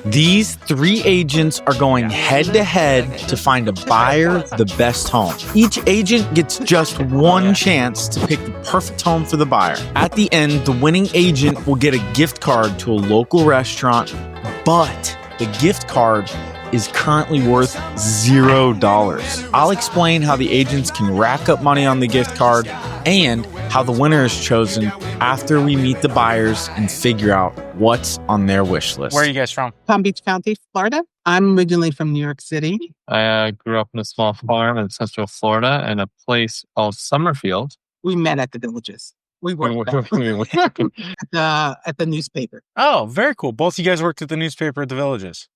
These 3 agents are going head-to-head to find a buyer the best home. Each agent gets just one chance to pick the perfect home for the buyer. At the end, the winning agent will get a gift card to a local restaurant, but the gift card is currently worth $0. I'll explain how the agents can rack up money on the gift card and how the winner is chosen after we meet the buyers and figure out what's on their wish list. Where are you guys from? Palm Beach County, Florida. I'm originally from New York City. I grew up in a small farm in Central Florida in a place called Summerfield. We met at the Villages. We worked at the newspaper. Oh, very cool. Both you guys worked at the newspaper at the Villages.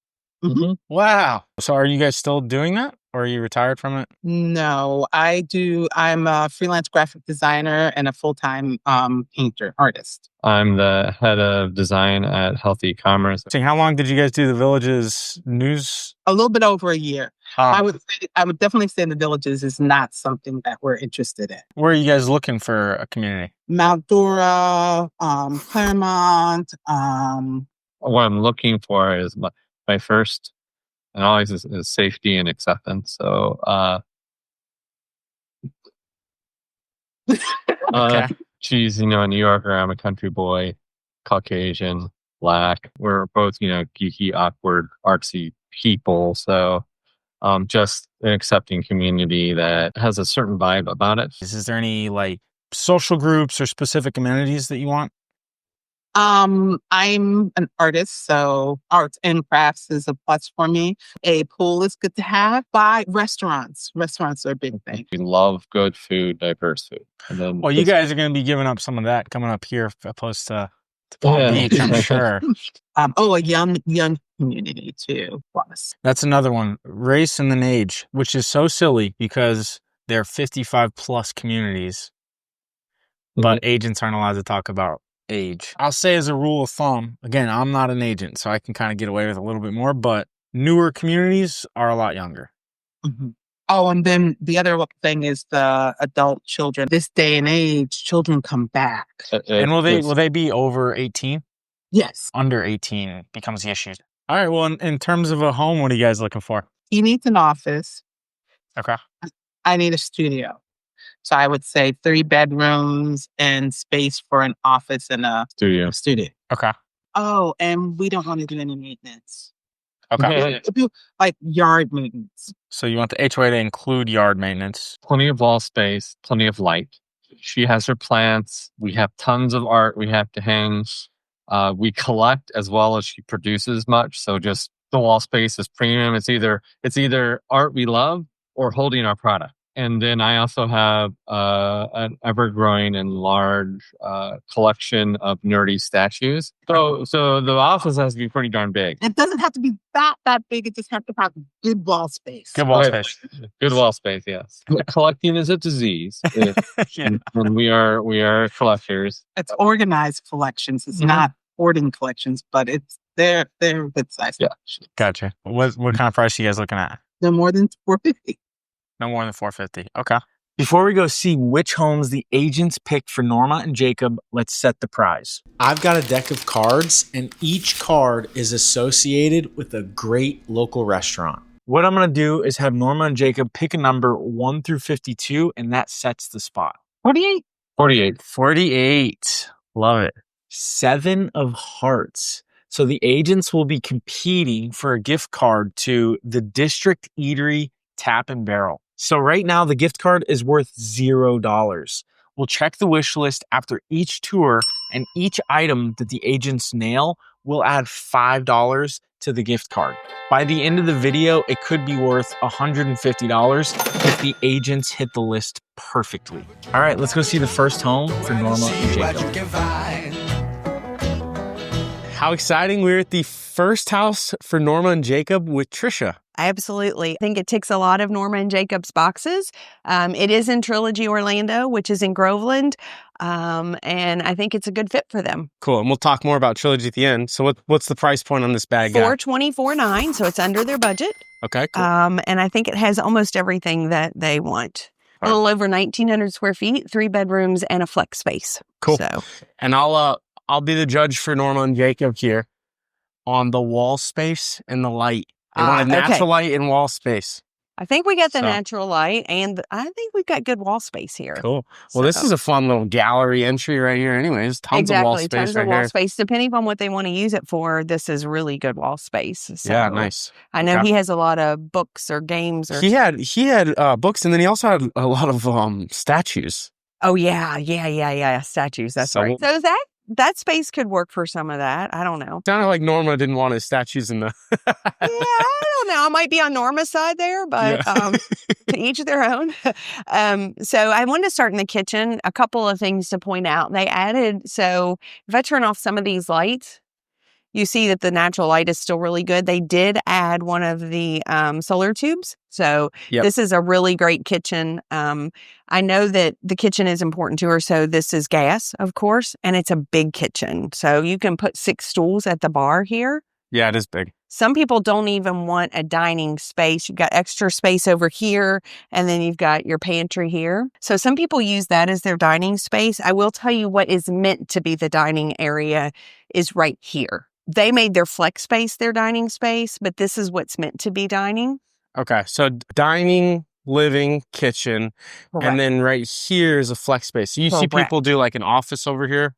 Mm-hmm. Wow. So are you guys still doing that? Or are you retired from it? No, I do. I'm a freelance graphic designer and a full-time painter, artist. I'm the head of design at Health E-commerce. So how long did you guys do the Villages news? A little bit over a year. I would definitely say the Villages is not something that we're interested in. Where are you guys looking for a community? Mount Dora, Claremont. What I'm looking for is my first and always is safety and acceptance. So, Okay. She's, a New Yorker. I'm a country boy, Caucasian, Black. We're both, geeky, awkward, artsy people. So, just an accepting community that has a certain vibe about it. Is there any social groups or specific amenities that you want? I'm an artist, so arts and crafts is a plus for me. A pool is good to have. Buy restaurants. Restaurants are a big thing. We love good food, diverse food. And then Well, you guys are going to be giving up some of that coming up here opposed to Palm Beach, I'm sure. A young community too. Plus, That's another one. Race and then age, which is so silly because they're 55 plus communities, but agents aren't allowed to talk about age. I'll say as a rule of thumb, again, I'm not an agent, so I can kind of get away with a little bit more, but newer communities are a lot younger. Mm-hmm. Oh, and then the other thing is the adult children. This day and age, children come back. And will they be over 18? Yes. Under 18 becomes the issue. All right. Well, in terms of a home, what are you guys looking for? He needs an office. Okay. I need a studio. So I would say 3 bedrooms and space for an office and a studio. Okay. Oh, and we don't want to do any maintenance. Okay. We do yard maintenance. So you want the HOA to include yard maintenance. Plenty of wall space, plenty of light. She has her plants. We have tons of art we have to hang. We collect as well as she produces much. So just the wall space is premium. It's either art we love or holding our product. And then I also have an ever-growing and large collection of nerdy statues. So the office has to be pretty darn big. It doesn't have to be that big. It just has to have good wall space. Good wall space. Good wall space, yes. Collecting is a disease. And we are collectors. It's organized collections. It's not hoarding collections, but they're good size collections. Gotcha. What kind of price are you guys looking at? No more than $450. No more than $450. Okay. Before we go see which homes the agents picked for Norma and Jacob, let's set the prize. I've got a deck of cards, and each card is associated with a great local restaurant. What I'm going to do is have Norma and Jacob pick a number 1 through 52, and that sets the spot. 48. 48. Love it. 7 of hearts. So the agents will be competing for a gift card to the District Eatery Tap and Barrel. So right now, the gift card is worth $0. We'll check the wish list after each tour, and each item that the agents nail will add $5 to the gift card. By the end of the video, it could be worth $150 if the agents hit the list perfectly. All right, let's go see the first home for Norma and Jacob. How exciting. We're at the first house for Norma and Jacob with Trisha. Absolutely. I think it ticks a lot of Norma and Jacob's boxes. It is in Trilogy, Orlando, which is in Groveland. And I think it's a good fit for them. Cool. And we'll talk more about Trilogy at the end. So what's the price point on this bag? $424,900. So it's under their budget. Okay. Cool. And I think it has almost everything that they want. A little over 1,900 square feet, 3 bedrooms, and a flex space. Cool. So, and I'll be the judge for Norma and Jacob here. on the wall space and the light. They wanted natural light and wall space. I think we got the natural light, and I think we've got good wall space here. Cool. Well, this is a fun little gallery entry right here anyways. Tons of wall space tons of wall space. Depending on what they want to use it for, this is really good wall space. So yeah, nice. I know he has a lot of books or games. Or he had books, and then he also had a lot of statues. Oh, yeah. Statues. That's right. So that space could work for some of that. I don't know. Sounded like Norma didn't want his statues in the... Yeah, I don't know. I might be on Norma's side there, but to each their own. So I wanted to start in the kitchen. A couple of things to point out. They added, so if I turn off some of these lights, you see that the natural light is still really good. They did add one of the solar tubes. So this is a really great kitchen. I know that the kitchen is important to her. So this is gas, of course, and it's a big kitchen. So you can put 6 stools at the bar here. Yeah, it is big. Some people don't even want a dining space. You've got extra space over here, and then you've got your pantry here. So some people use that as their dining space. I will tell you what is meant to be the dining area is right here. They made their flex space their dining space, but this is what's meant to be dining. Okay, so dining, living, kitchen, and then right here is a flex space. So you see people do like an office over here?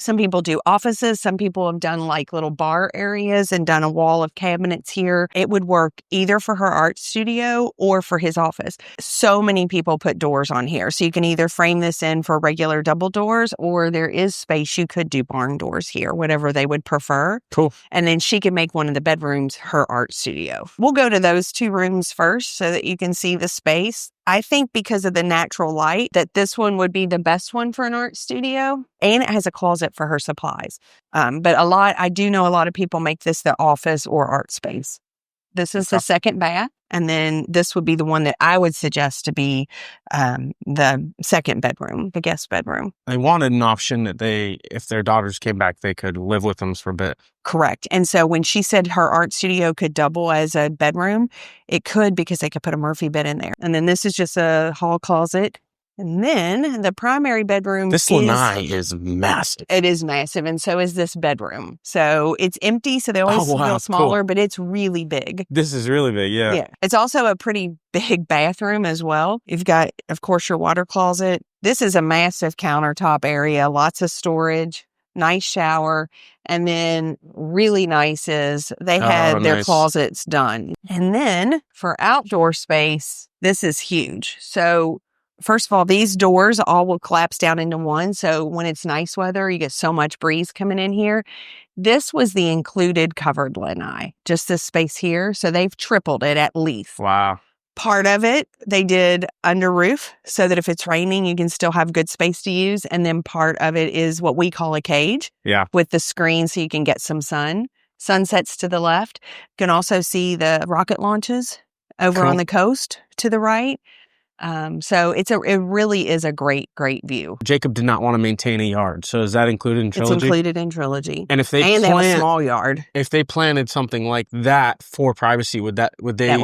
Some people do offices. Some people have done like little bar areas and done a wall of cabinets here. It would work either for her art studio or for his office. So many people put doors on here. So you can either frame this in for regular double doors, or there is space. You could do barn doors here, whatever they would prefer. Cool. And then she can make one of the bedrooms her art studio. We'll go to those 2 rooms first so that you can see the space. I think because of the natural light that this one would be the best one for an art studio, and it has a closet for her supplies. But I do know a lot of people make this the office or art space. This is the second bath, and then this would be the one that I would suggest to be the second bedroom, the guest bedroom. They wanted an option that if their daughters came back, they could live with them for a bit. Correct. And so when she said her art studio could double as a bedroom, it could, because they could put a Murphy bed in there. And then this is just a hall closet. And then the primary bedroom this lanai is massive. It is massive, and so is this bedroom. So it's empty, so they always feel smaller, but it's really big. This is really big, yeah. Yeah. It's also a pretty big bathroom as well. You've got, of course, your water closet. This is a massive countertop area, lots of storage, nice shower, and then really nice is they had their closets done. And then for outdoor space, this is huge. So first of all, these doors all will collapse down into one. So when it's nice weather, you get so much breeze coming in here. This was the included covered lanai, just this space here. So they've tripled it at least. Wow. Part of it, they did under roof so that if it's raining, you can still have good space to use. And then part of it is what we call a cage with the screen so you can get some sun. Sunsets to the left. You can also see the rocket launches over on the coast to the right. So it really is a great view. Jacob did not want to maintain a yard. So is that included in Trilogy? It's included in Trilogy. And if they have a small yard. If they planted something like that for privacy, would that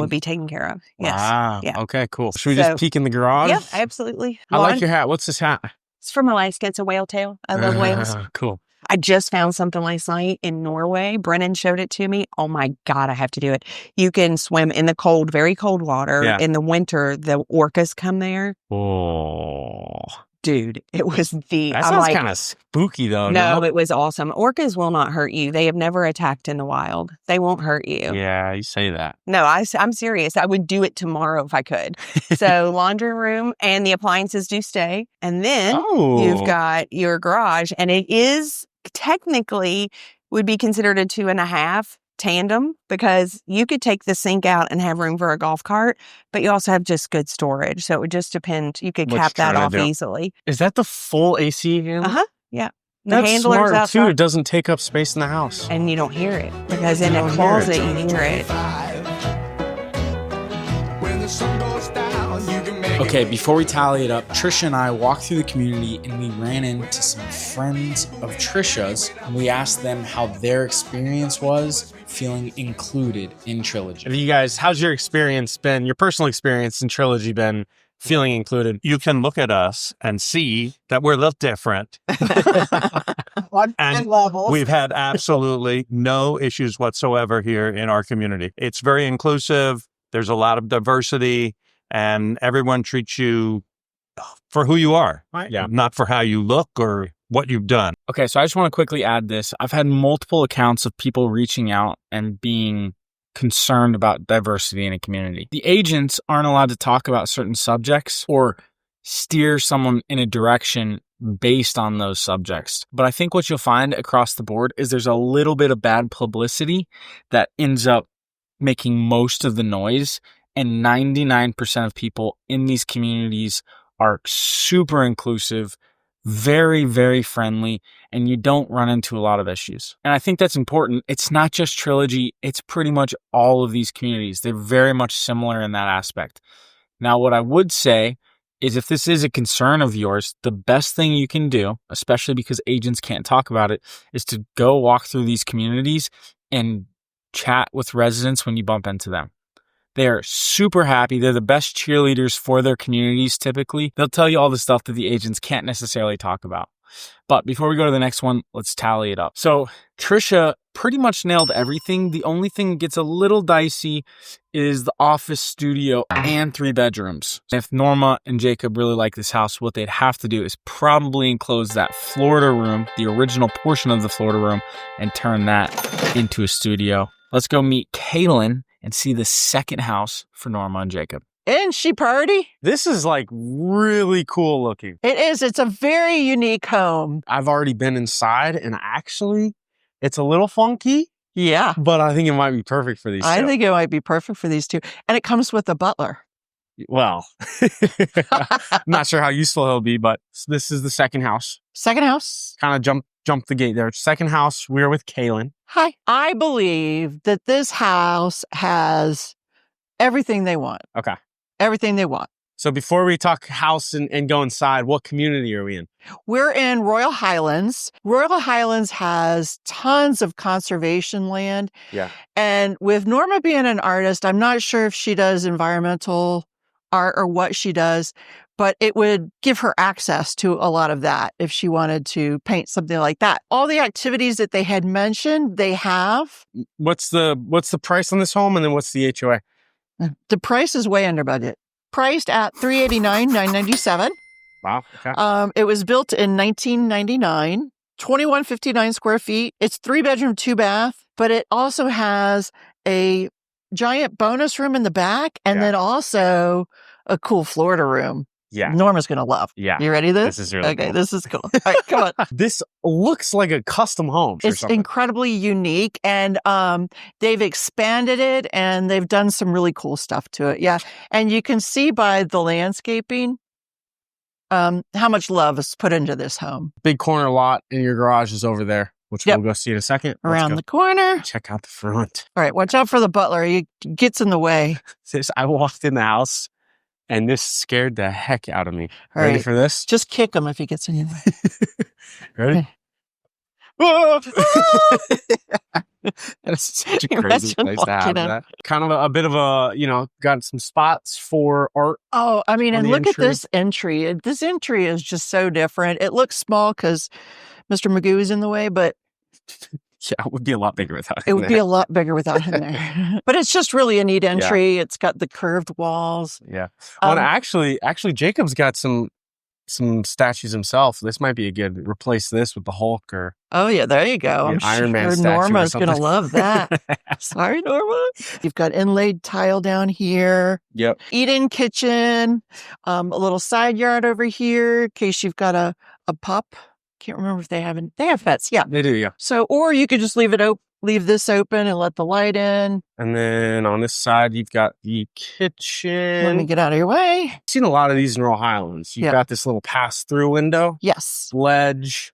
be taken care of? Yes. Wow. Yeah. Okay, cool. Should we just peek in the garage? Yeah, absolutely. I like your hat. What's this hat? It's from Alaska. It's a whale tail. I love whales. Cool. I just found something last night in Norway. Brennan showed it to me. Oh my God, I have to do it. You can swim in the cold, very cold water. Yeah. In the winter, the orcas come there. Oh. Dude, it was That sounds kind of spooky though. No, it was awesome. Orcas will not hurt you. They have never attacked in the wild. They won't hurt you. Yeah, you say that. No, I'm serious. I would do it tomorrow if I could. So laundry room and the appliances do stay. And then you've got your garage, and it is technically would be considered a 2.5 tandem, because you could take the sink out and have room for a golf cart, but you also have just good storage. So it would just depend. You could cap that off easily. Is that the full AC handle? Yeah. That's smart outside, too. It doesn't take up space in the house. And you don't hear it, because in a closet you hear it. Okay, before we tally it up, Trisha and I walked through the community and we ran into some friends of Trisha's, and we asked them how their experience was feeling included in Trilogy. You guys, how's your experience been, your personal experience in Trilogy been feeling included. You can look at us and see that we're a little different. And we've had absolutely no issues whatsoever here in our community. It's very inclusive. There's a lot of diversity, and everyone treats you for who you are, Yeah. not for how you look or what you've done. Okay, so I just want to quickly add this. I've had multiple accounts of people reaching out and being concerned about diversity in a community. The agents aren't allowed to talk about certain subjects or steer someone in a direction based on those subjects. But I think what you'll find across the board is there's a little bit of bad publicity that ends up making most of the noise. And 99% of people in these communities are super inclusive, very, very friendly, and you don't run into a lot of issues. And I think that's important. It's not just Trilogy. It's pretty much all of these communities. They're very much similar in that aspect. Now, what I would say is if this is a concern of yours, the best thing you can do, especially because agents can't talk about it, is to go walk through these communities and chat with residents when you bump into them. They are super happy. They're the best cheerleaders for their communities typically. They'll tell you all the stuff that the agents can't necessarily talk about. But before we go to the next one, let's tally it up. So Trisha pretty much nailed everything. The only thing that gets a little dicey is the office, studio, and 3 bedrooms. If Norma and Jacob really like this house, what they'd have to do is probably enclose that Florida room, the original portion of the Florida room, and turn that into a studio. Let's go meet Kaylin and see the second house for Norma and Jacob. Isn't she pretty? This is like really cool looking. It is. It's a very unique home. I've already been inside, and actually, it's a little funky, Yeah. but I think it might be perfect for these two. I think it might be perfect for these two. And it comes with a butler. Well, I'm not sure how useful he'll be, but this is the second house. Second house. Kind of jump the gate there. Second house, we're with Kaylin. Hi. I believe that this house has everything they want. Okay. Everything they want. So before we talk house and go inside, what community are we in? We're in Royal Highlands. Royal Highlands has tons of conservation land. Yeah. And with Norma being an artist, I'm not sure if she does environmental art or what she does, but it would give her access to a lot of that if she wanted to paint something like that. All the activities that they had mentioned, they have. What's the price on this home, and then what's the HOA? The price is way under budget. Priced at $389,997. Wow. Okay. It was built in 1999, 2159 square feet. It's 3-bedroom, 2-bath, but it also has a giant bonus room in the back and then also a cool Florida room. Yeah. Norma's going to love. Yeah. You ready this? This is really okay, cool. this is cool. All right, come on. This looks like a custom home. It's incredibly unique, and they've expanded it, and they've done some really cool stuff to it. Yeah, and you can see by the landscaping how much love is put into this home. Big corner lot, and your garage is over there, which Yep. we'll go see in a second. Let's Around go the corner. check out the front. All right, watch out for the butler. He gets in the way. I walked in the house, and this scared the heck out of me. All Ready right. for this? Just kick him if he gets in your way. Ready? That's such a crazy Imagine place to have walking in. that. Kind of a bit of a, got some spots for art. Oh, I mean, On and the look at entry. this entry. This entry is just so different. It looks small because Mr. Magoo is in the way, but Yeah, it would be a lot bigger without it would be a lot bigger without him there. But it's just really a neat entry. It's got the curved walls. Yeah. Well, actually, Jacob's got some statues himself. This might be a good replace this with the Hulk or Oh, yeah, there you go. the I'm Iron Man sure statue or Norma's going to something. love that. Sorry, Norma. You've got inlaid tile down here. Yep. Eat-in kitchen, a little side yard over here in case you've got a pup. Can't remember if they have pets. Yeah. They do, yeah. So, or you could just leave this open and let the light in. And then on this side, you've got the kitchen. Let me get out of your way. I've seen a lot of these in Royal Highlands. You've Yep. got this little pass-through window, Yes. ledge,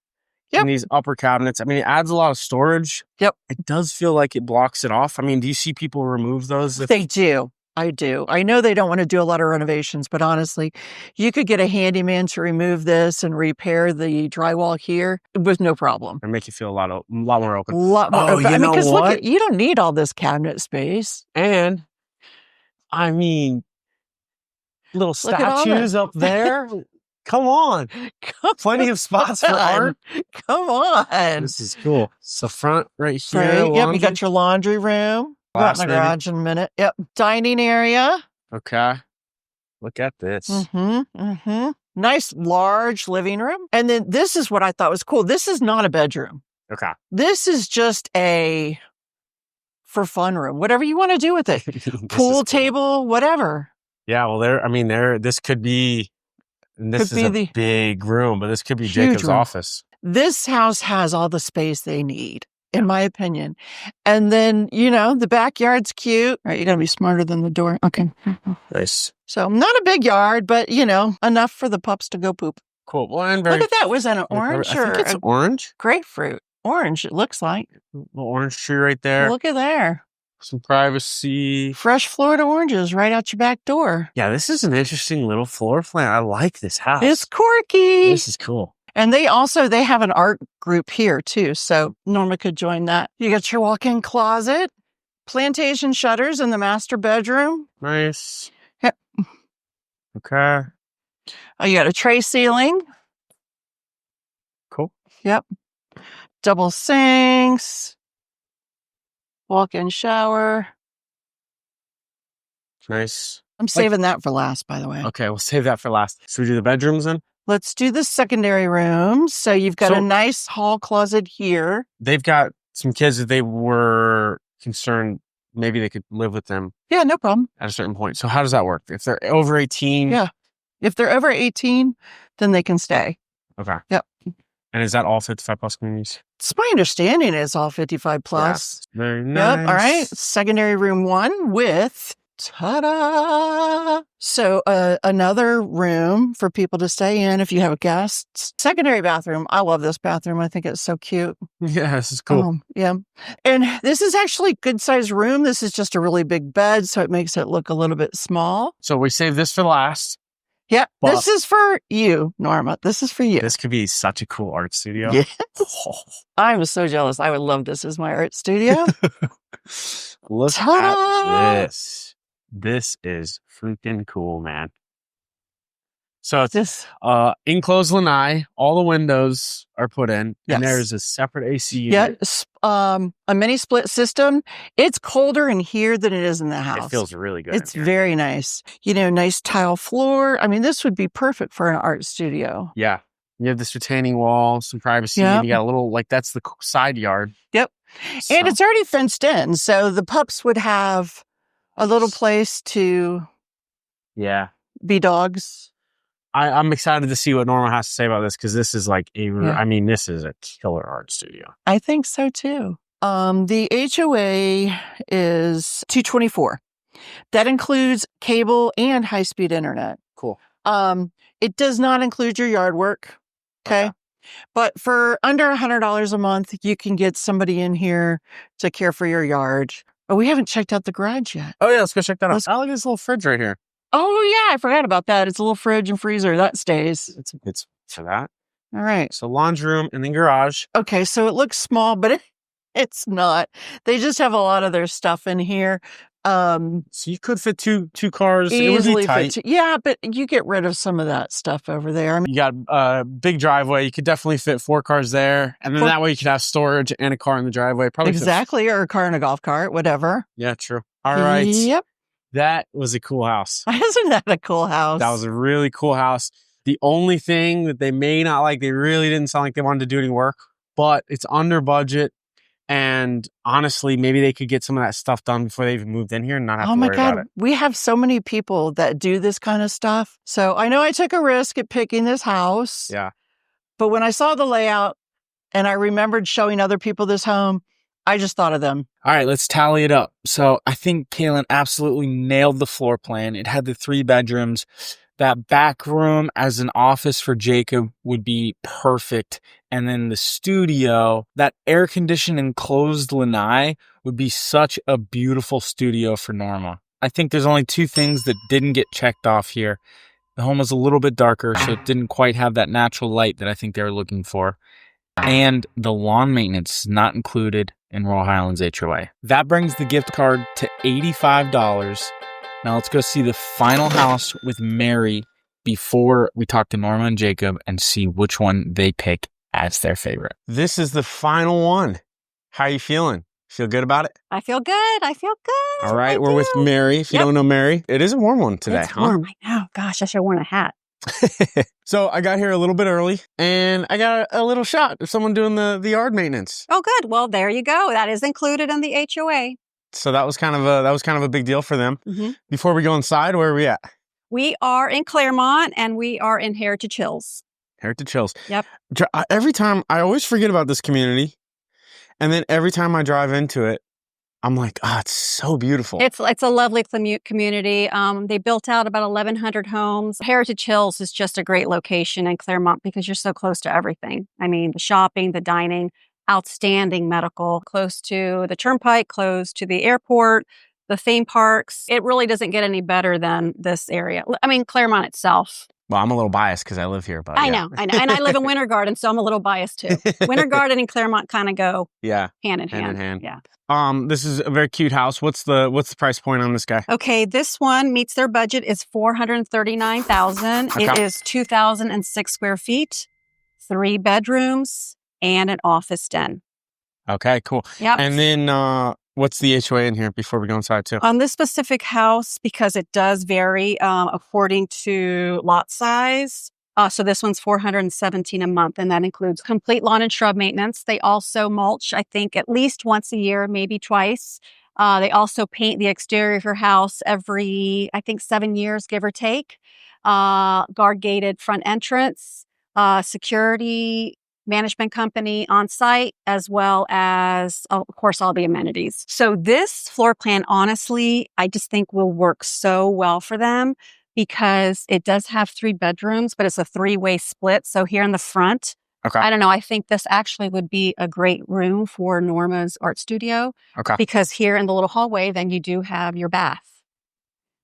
Yep. and these upper cabinets. I mean, it adds a lot of storage. Yep. It does feel like it blocks it off. I mean, do you see people remove those? They do. I do. I know they don't want to do a lot of renovations, but honestly, you could get a handyman to remove this and repair the drywall here with no problem. Or make you feel a lot more A open. lot more. Oh, open. you know because look, what? you don't need all this cabinet space. And I mean, Little Look at all statues up there. Come on. Plenty of spots for art. Come on. This is cool. So front right here. Right. Yep. You laundry. got your laundry room. Go out in the Glass, maybe? garage in a minute. Yep. Dining area. Okay. Look at this. Nice large living room. And then this is what I thought was cool. This is not a bedroom. Okay. This is just a for fun room. Whatever you want to do with it. Pool table, whatever. Yeah, well, this could be, and this Could is be a the big room, but this could be huge Jacob's room. office. This house has all the space they need, in my opinion. And then, the backyard's cute. All right, you got to be smarter than the door. Okay. Nice. So not a big yard, but, enough for the pups to go poop. Cool. Well, and very, Look at that. Was that an orange I or think it's a orange. grapefruit? Orange, it looks like. Little orange tree right there. Look at there. Some privacy. Fresh Florida oranges right out your back door. Yeah, this is an interesting little floor plan. I like this house. It's quirky. This is cool. And they have an art group here too. So Norma could join that. You got your walk-in closet, plantation shutters in the master bedroom. Nice. Yep. Okay. Oh, you got a tray ceiling. Cool. Yep. Double sinks. Walk-in shower. Nice. I'm saving that for last, by the way. Okay, we'll save that for last. Should we do the bedrooms then? Let's do the secondary rooms. So you've got a nice hall closet here. They've got some kids that they were concerned maybe they could live with them. Yeah, no problem. At a certain point. So how does that work? If they're over 18? Yeah. If they're over 18, then they can stay. Okay. Yep. And is that all 55 plus communities? It's my understanding it's all 55 plus. Yes. Very nice. Yep. All right. Secondary room 1 with ta-da! So another room for people to stay in if you have guests. Secondary bathroom. I love this bathroom. I think it's so cute. Yeah, this is cool. Yeah. And this is actually a good sized room. This is just a really big bed, so it makes it look a little bit small. So we saved this for last. Yeah. This is for you, Norma. This is for you. This could be such a cool art studio. Yes. I'm so jealous. I would love this as my art studio. Look Ta-da! at this. This is freaking cool, man. So it's enclosed lanai. All the windows are put in, and there's a separate AC unit. Yeah, a mini split system. It's colder in here than it is in the house. It feels really good. It's very nice. Nice tile floor. I mean, this would be perfect for an art studio. Yeah. You have this retaining wall, some privacy, and you got a little, that's the side yard. Yep. So. And it's already fenced in, so the pups would have a little place to be dogs. I'm excited to see what Norma has to say about this, because this is this is a killer art studio. I think so too. The HOA is $224. That includes cable and high-speed internet. Cool. It does not include your yard work. Okay. But for under $100 a month, you can get somebody in here to care for your yard. Oh, we haven't checked out the garage yet. Oh, yeah. Let's go check that out. I like this little fridge right here. Oh, yeah. I forgot about that. It's a little fridge and freezer. That stays. It's for that. All right. So laundry room and then garage. Okay. So it looks small, but it's not. They just have a lot of their stuff in here. So you could fit two cars. Easily it would be tight. Yeah, but you get rid of some of that stuff over there. I mean, you got a big driveway. You could definitely fit 4 cars there. And then that way you could have storage and a car in the driveway. Probably exactly. Or a car and a golf cart, whatever. Yeah, true. All right. Yep. That was a cool house. Isn't that a cool house? That was a really cool house. The only thing that they may not like, they really didn't sound like they wanted to do any work, but it's under budget. And honestly, maybe they could get some of that stuff done before they even moved in here and not have to worry about it. We have so many people that do this kind of stuff. So I know I took a risk at picking this house. Yeah. But when I saw the layout and I remembered showing other people this home, I just thought of them. All right, let's tally it up. So I think Kaylin absolutely nailed the floor plan. It had the 3 bedrooms. That back room as an office for Jacob would be perfect. And then the studio, that air-conditioned enclosed lanai would be such a beautiful studio for Norma. I think there's only 2 things that didn't get checked off here. The home was a little bit darker, so it didn't quite have that natural light that I think they were looking for. And the lawn maintenance is not included in Royal Highlands HOA. That brings the gift card to $85. Now let's go see the final house with Mary before we talk to Norma and Jacob and see which one they pick as their favorite. This is the final one. How you feeling? Feel good about it? I feel good. I feel good. All right, I we're with do. Mary. If you Yep. don't know Mary, it is a warm one today, It's warm. I know. Gosh, I should have worn a hat. So I got here a little bit early, and I got a little shot of someone doing the yard maintenance. Oh, good. Well, there you go. That is included in the HOA. So that was kind of a big deal for them. Mm-hmm. Before we go inside, where are we at? We are in Claremont, and we are in Heritage Hills. Heritage Hills. Yep. Every time I always forget about this community, and then every time I drive into it, I'm like, it's so beautiful. It's a lovely community. They built out about 1,100 homes. Heritage Hills is just a great location in Claremont because you're so close to everything. I mean, the shopping, the dining, outstanding medical, close to the turnpike, close to the airport, the theme parks. It really doesn't get any better than this area. I mean, Claremont itself. Well, I'm a little biased because I live here, but I know. And I live in Winter Garden, so I'm a little biased too. Winter Garden and Claremont kind of go hand in hand. Yeah. This is a very cute house. What's the price point on this guy? Okay, this one meets their budget is $439,000. Okay. It is 2,006 square feet, 3 bedrooms, and an office den. Okay, cool. Yep. And then what's the HOA in here before we go inside too? On this specific house, because it does vary according to lot size. So this one's $417 a month, and that includes complete lawn and shrub maintenance. They also mulch, I think, at least once a year, maybe twice. They also paint the exterior of your house every, I think, 7 years, give or take. Guard gated front entrance, security management company on site, as well as, of course, all the amenities. So this floor plan, honestly, I just think will work so well for them because it does have 3 bedrooms, but it's a 3-way split. So here in the front, Okay. I don't know, I think this actually would be a great room for Norma's art studio. Okay. Because here in the little hallway, then you do have your bath.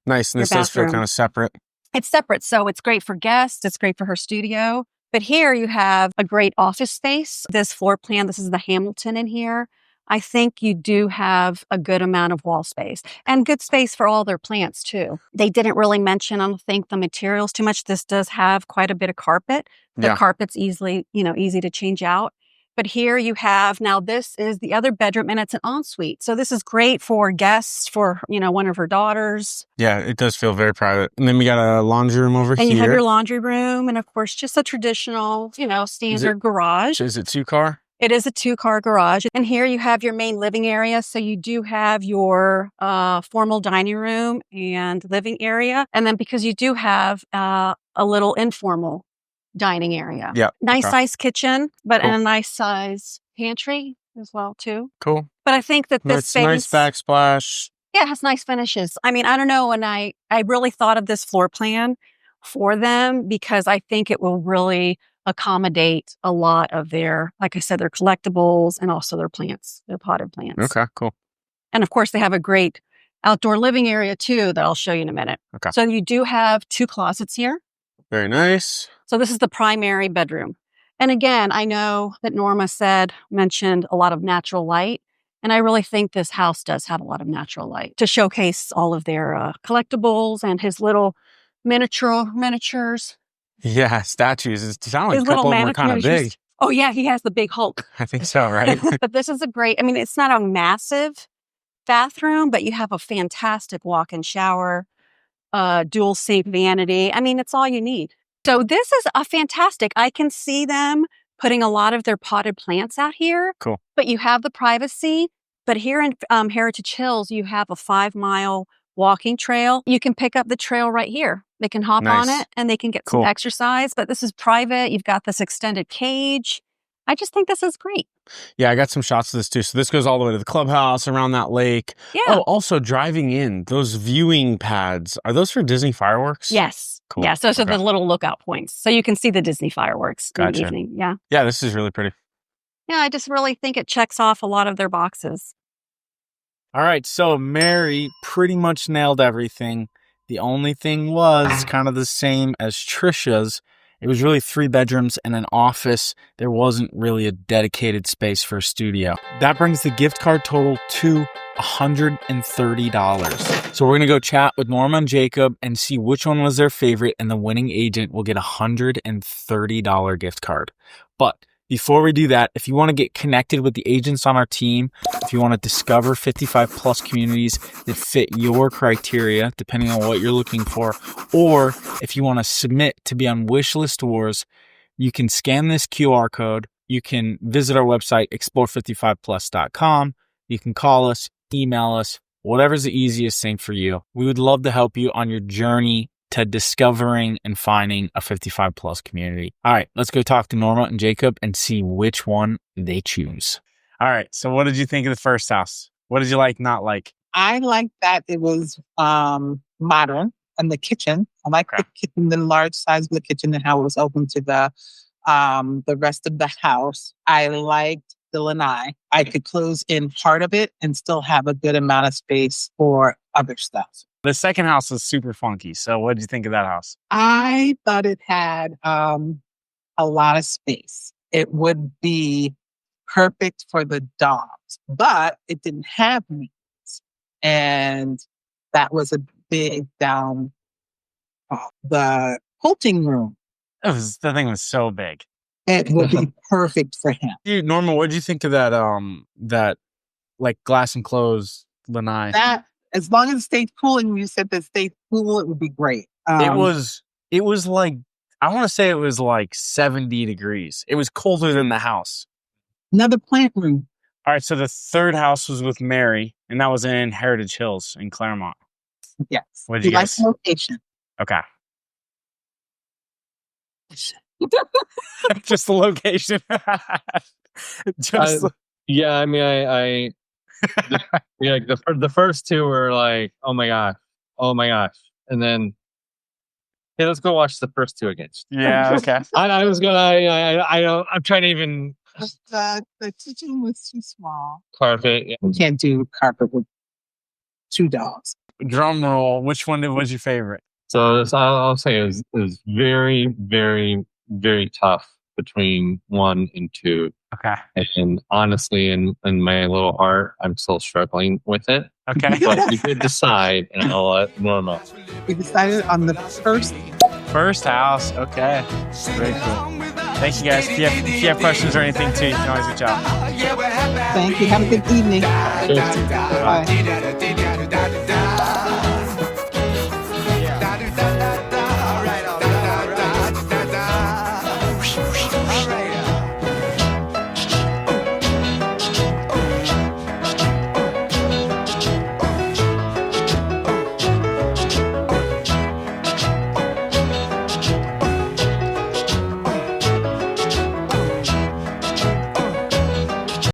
Nice. And Your this does feel bathroom. kind of separate. It's separate, so it's great for guests. It's great for her studio. But here you have a great office space. This floor plan, this is the Hamilton in here. I think you do have a good amount of wall space and good space for all their plants too. They didn't really mention, I don't think, the materials too much. This does have quite a bit of carpet. The carpet's easy to change out. But here you have, now this is the other bedroom and it's an ensuite. So this is great for guests, for, one of her daughters. Yeah, it does feel very private. And then we got a laundry room over here. And you have your laundry room and of course just a traditional, standard garage. Is it 2-car? It is a 2-car garage. And here you have your main living area. So you do have your formal dining room and living area. And then because you do have a little informal dining area. Yeah. Nice size kitchen, but Cool. and a nice size pantry as well too. Cool. But I think that this space, nice backsplash. yeah, it has nice finishes. I mean, I don't know. And I really thought of this floor plan for them because I think it will really accommodate a lot of their, like I said, their collectibles and also their plants, their potted plants. Okay, cool. And of course, they have a great outdoor living area too that I'll show you in a minute. Okay. So you do have 2 closets here. Very nice. So this is the primary bedroom. And again, I know that Norma mentioned a lot of natural light. And I really think this house does have a lot of natural light to showcase all of their collectibles and his little miniatures. Yeah, statues. It sounds like His a couple little of them are kind of miniatures. big. Oh yeah, he has the big Hulk. I think so, right? But this is it's not a massive bathroom, but you have a fantastic walk-in shower, dual sink vanity. I mean, it's all you need. So this is a fantastic. I can see them putting a lot of their potted plants out here. Cool. But you have the privacy. But here in Heritage Hills, you have a 5-mile walking trail. You can pick up the trail right here. They can hop on Nice. it and they can get Cool. some exercise. But this is private. You've got this extended cage. I just think this is great. Yeah, I got some shots of this too. So this goes all the way to the clubhouse, around that lake. Yeah. Oh, also driving in, those viewing pads, are those for Disney fireworks? Yes. Cool. Yes. Those are Okay. the little lookout points. So you can see the Disney fireworks in the Gotcha. evening. Yeah. Yeah, this is really pretty. Yeah. I just really think it checks off a lot of their boxes. All right, so Mary pretty much nailed everything. The only thing was kind of the same as Trisha's, It was really 3 bedrooms and an office. There wasn't really a dedicated space for a studio. That brings the gift card total to $130. So we're going to go chat with Norma and Jacob and see which one was their favorite, and the winning agent will get a $130 gift card. But before we do that, if you want to get connected with the agents on our team, if you want to discover 55 plus communities that fit your criteria, depending on what you're looking for, or if you want to submit to be on wishlist tours, you can scan this QR code. You can visit our website, explore55plus.com. You can call us, email us, whatever's the easiest thing for you. We would love to help you on your journey to discovering and finding a 55 plus community. All right, let's go talk to Norma and Jacob and see which one they choose. All right. So what did you think of the first house? What did you like, not like? I like that it was modern, and the kitchen. I like the kitchen, the large size of the kitchen, and how it was open to the rest of the house. I liked the lanai. I could close in part of it and still have a good amount of space for other stuff. The second house was super funky. So what did you think of that house? I thought it had a lot of space. It would be perfect for the dogs, but it didn't have meat. And that was a big down. The quilting room. The thing was so big. It would be perfect for him. Dude, Norma, what did you think of that that like glass enclosed lanai? That, as long as it stayed cool, and you said that stayed cool, it would be great. It was like, I want to say it was like 70 degrees. It was colder than the house. Another plant room. All right, so the third house was with Mary, and that was in Heritage Hills in Claremont. Yes. What did you like guys? the location. Okay. Just the location. Yeah, I mean, I yeah, the first two were like, oh my gosh, and then hey, let's go watch the first two again. Yeah, okay. I was gonna, I don't, I'm trying to even The kitchen was too small. carpet. Yeah. We can't do carpet with 2 dogs. Drum roll. Which one was your favorite? So I'll say it was very, very, very tough between 1 and 2. Okay. And honestly, in my little heart, I'm still struggling with it. Okay. But we did decide, and I'll let Norma. We decided on the first. First house. Okay. Very cool. Thank you guys. If you have questions or anything too, you can always reach out. Thank you. Have a good evening. Sure. Bye.